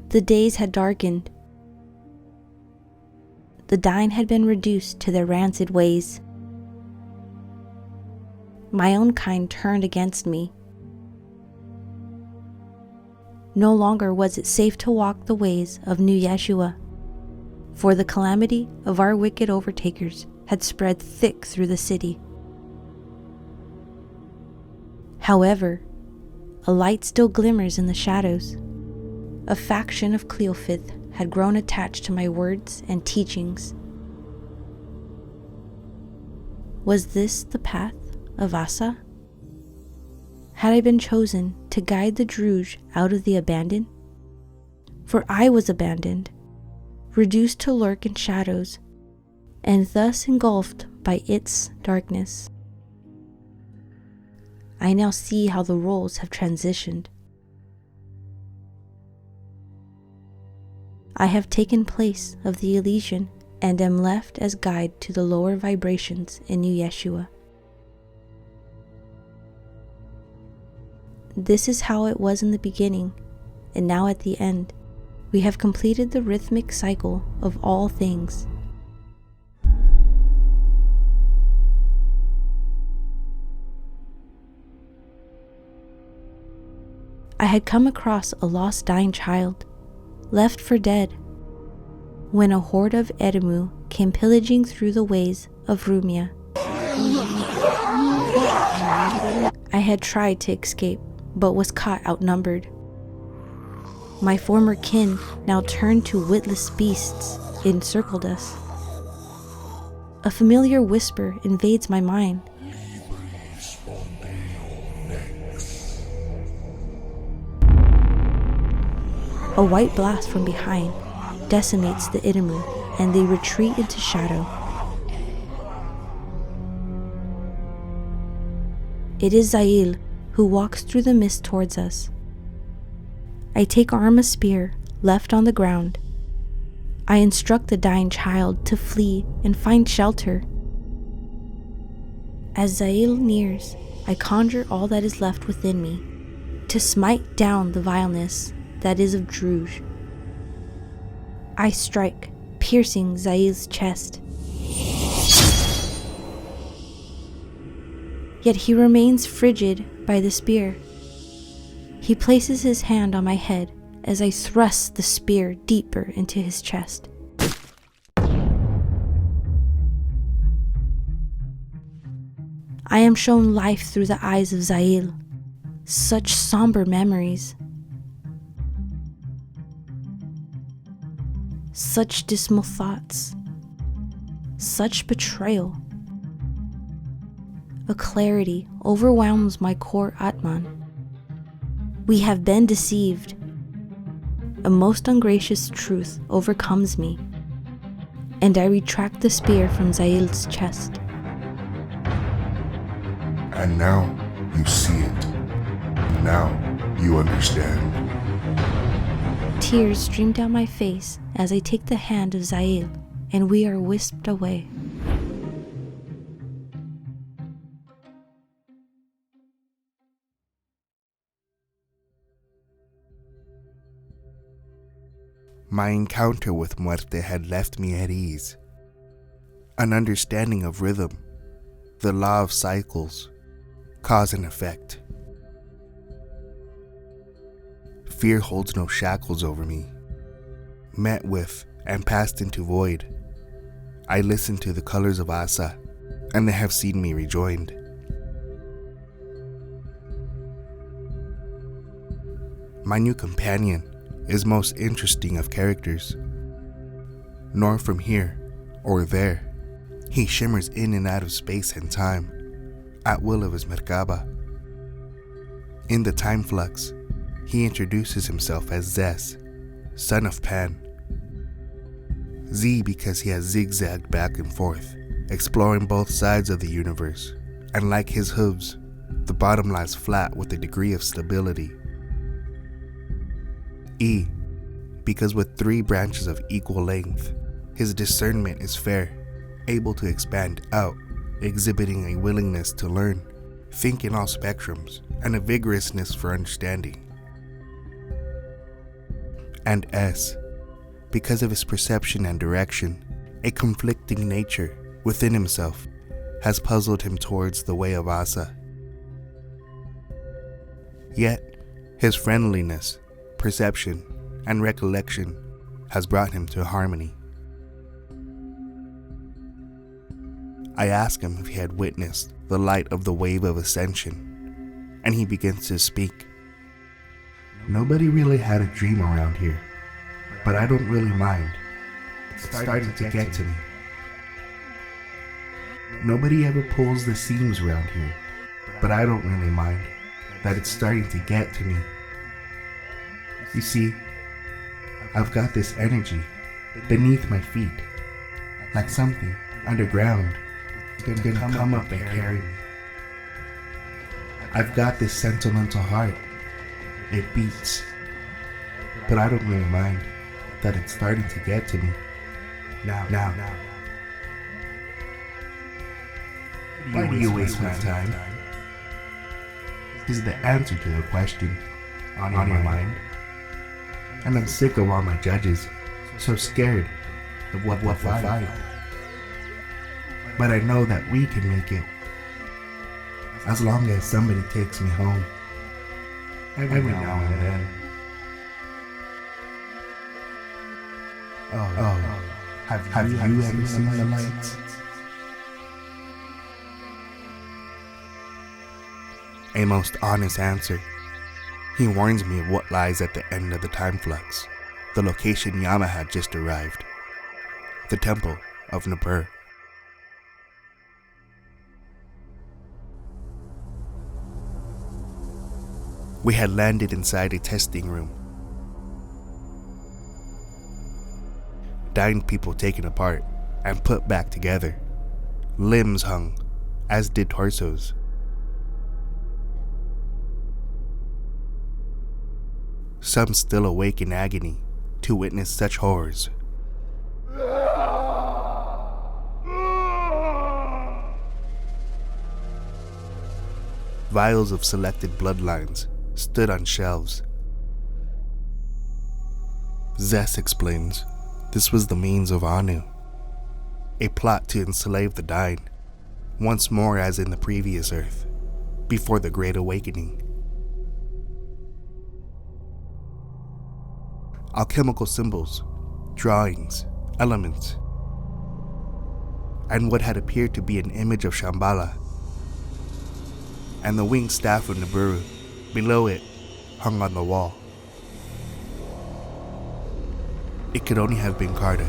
The days had darkened. The Diné had been reduced to their rancid ways. My own kind turned against me. No longer was it safe to walk the ways of Nu Yeshua, for the calamity of our wicked overtakers had spread thick through the city. However, a light still glimmers in the shadows. A faction of Cleophith had grown attached to my words and teachings. Was this the path of Asa? Had I been chosen to guide the Druge out of the abandoned? For I was abandoned, reduced to lurk in shadows, and thus engulfed by its darkness. I now see how the roles have transitioned. I have taken place of the Elysian and am left as guide to the lower vibrations in Nu Yeshua. This is how it was in the beginning, and now at the end, we have completed the rhythmic cycle of all things. I had come across a lost dying child, left for dead, when a horde of Edemu came pillaging through the ways of Rumia. I had tried to escape, but was caught outnumbered. My former kin, now turned to witless beasts, encircled us. A familiar whisper invades my mind. A white blast from behind decimates the Idemu, and they retreat into shadow. It is Zail who walks through the mist towards us. I take arm a spear left on the ground. I instruct the dying child to flee and find shelter. As Zail nears, I conjure all that is left within me to smite down the vileness that is of Druge. I strike, piercing Zail's chest. Yet he remains frigid by the spear. He places his hand on my head as I thrust the spear deeper into his chest. I am shown life through the eyes of Zail. Such somber memories. Such dismal thoughts. Such betrayal. A clarity overwhelms my core Atman. We have been deceived. A most ungracious truth overcomes me, and I retract the spear from Zail's chest. And now you see it. Now you understand. Tears stream down my face as I take the hand of Zail, and we are whisked away. My encounter with Muerte had left me at ease. An understanding of rhythm, the law of cycles, cause and effect. Fear holds no shackles over me. Met with and passed into void, I listen to the colors of Asa, and they have seen me rejoined. My new companion is most interesting of characters. Nor from here or there, he shimmers in and out of space and time, at will of his merkabah. In the timeflux, he introduces himself as Zes, son of Pan. Z because he has zigzagged back and forth, exploring both sides of the universe, and like his hooves, the bottom lies flat with a degree of stability. E because with 3 branches of equal length, His discernment is fair, able to expand out, exhibiting a willingness to learn, think in all spectrums, and a vigorousness for understanding. And S, because of his perception and direction, a conflicting nature within himself has puzzled him towards the way of Asa. Yet, his friendliness, perception, and recollection has brought him to harmony. I ask him if he had witnessed the light of the wave of Ascension, and he begins to speak. Nobody really had a dream around here, but I don't really mind. It's starting to get to me. Nobody ever pulls the seams around here, but I don't really mind that it's starting to get to me. You see, I've got this energy beneath my feet, like something underground is gonna come up and carry me. I've got this sentimental heart. It beats, but I don't really mind that it's starting to get to me. Now. Why do you waste my time? Is the answer to the question on your mind? And I'm sick of all my judges, so scared of what we'll find. But I know that we can make it, as long as somebody takes me home, every now and then. Oh, have you ever seen the lights? A most honest answer. He warns me of what lies at the end of the timeflux, the location Yama had just arrived, the temple of Nu. We had landed inside a testing room. Dying people taken apart and put back together. Limbs hung, as did torsos. Some still awake in agony to witness such horrors. Vials of selected bloodlines stood on shelves. Zess explains this was the means of Anu, a plot to enslave the dying, once more as in the previous Earth, before the Great Awakening. Alchemical symbols, drawings, elements, and what had appeared to be an image of Shambhala, and the winged staff of Nibiru, below it, hung on the wall. It could only have been Karda,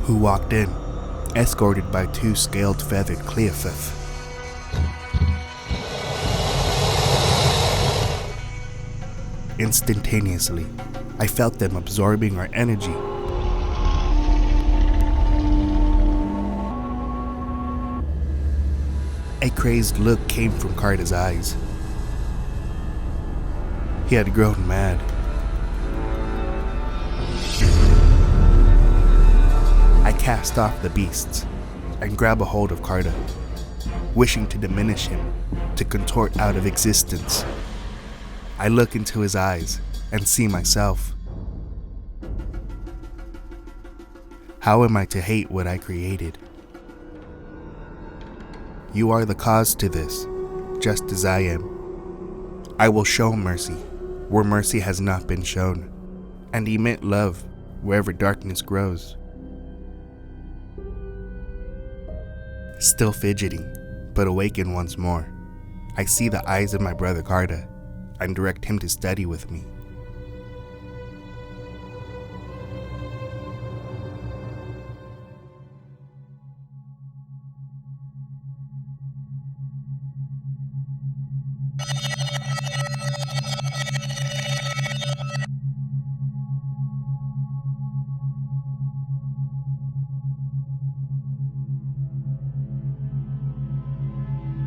who walked in, escorted by two scaled feathered Cleophas. Instantaneously, I felt them absorbing our energy. A crazed look came from Karda's eyes. He had grown mad. I cast off the beasts and grab a hold of Krysthala, wishing to diminish him, to contort out of existence. I look into his eyes and see myself. How am I to hate what I created? You are the cause to this, just as I am. I will show mercy where mercy has not been shown, and emit love wherever darkness grows. Still fidgeting, but awakened once more, I see the eyes of my brother Krysthala and direct him to study with me.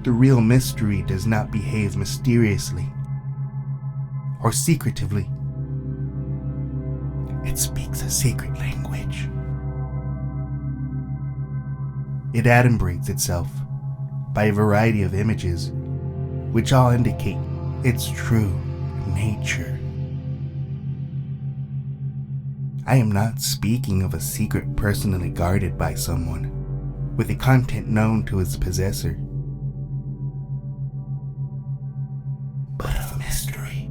The real mystery does not behave mysteriously or secretively. It speaks a secret language. It adumbrates itself by a variety of images, which all indicate its true nature. I am not speaking of a secret personally guarded by someone, with the content known to its possessor, but of mystery.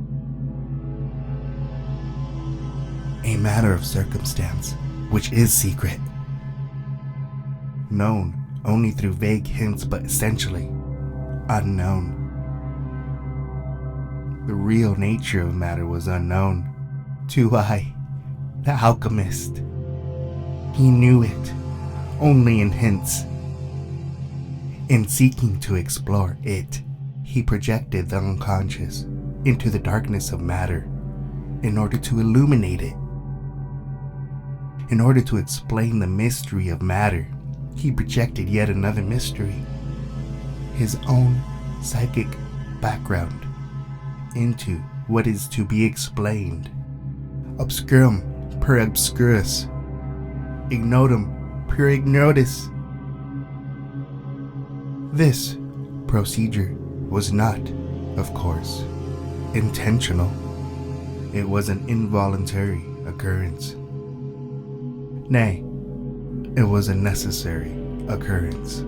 A matter of circumstance, which is secret, known only through vague hints but essentially unknown. The real nature of matter was unknown to I, the alchemist. He knew it only in hints. In seeking to explore it, he projected the unconscious into the darkness of matter in order to illuminate it. In order to explain the mystery of matter, he projected yet another mystery, his own psychic background, into what is to be explained. Obscurum per obscurus, ignotum per ignotus. This procedure was not, of course, intentional. It was an involuntary occurrence. Nay, it was a necessary occurrence.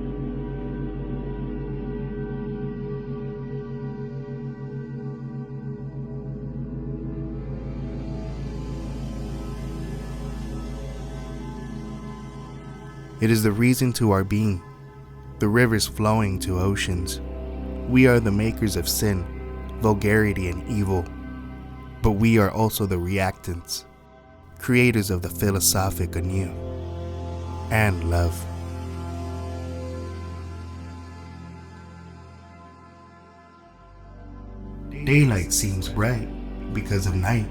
It is the reason to our being, the rivers flowing to oceans. We are the makers of sin, vulgarity, and evil, but we are also the reactants, creators of the philosophic anew, and love. Daylight seems bright because of night.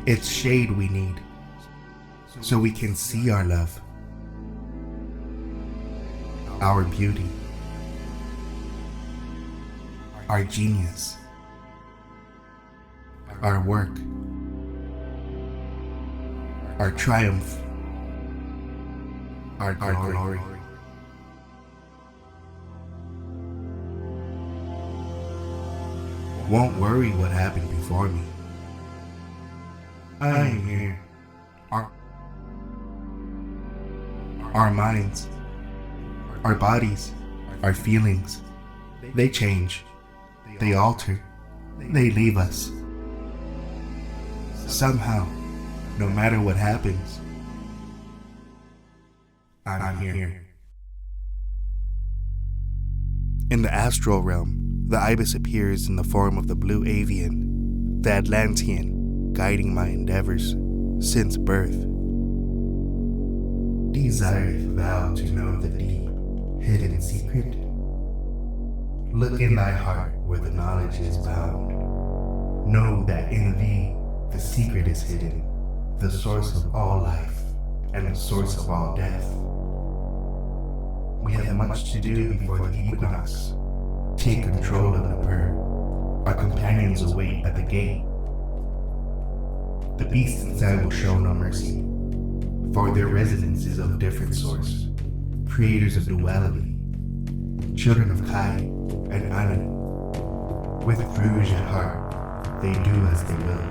It's shade we need, so we can see our love, our beauty, our genius, our work, our triumph, our glory. Won't worry what happened before me. I am here. Our minds, our bodies, our feelings, they change, they alter, they leave us. Somehow, no matter what happens, I'm here. In the astral realm, the ibis appears in the form of the blue avian, the Atlantean, guiding my endeavors since birth. Desireth thou to know the deep, hidden secret? Look in thy heart where the knowledge is bound. Know that in thee the secret is hidden, the source of all life and the source of all death. We have much to do before the equinox. Take control of the bird. Our companions await at the gate. The beasts inside will show no mercy, for their residence is of different source, creators of duality, children of Kai and Anu. With Rouge at heart, they do as they will.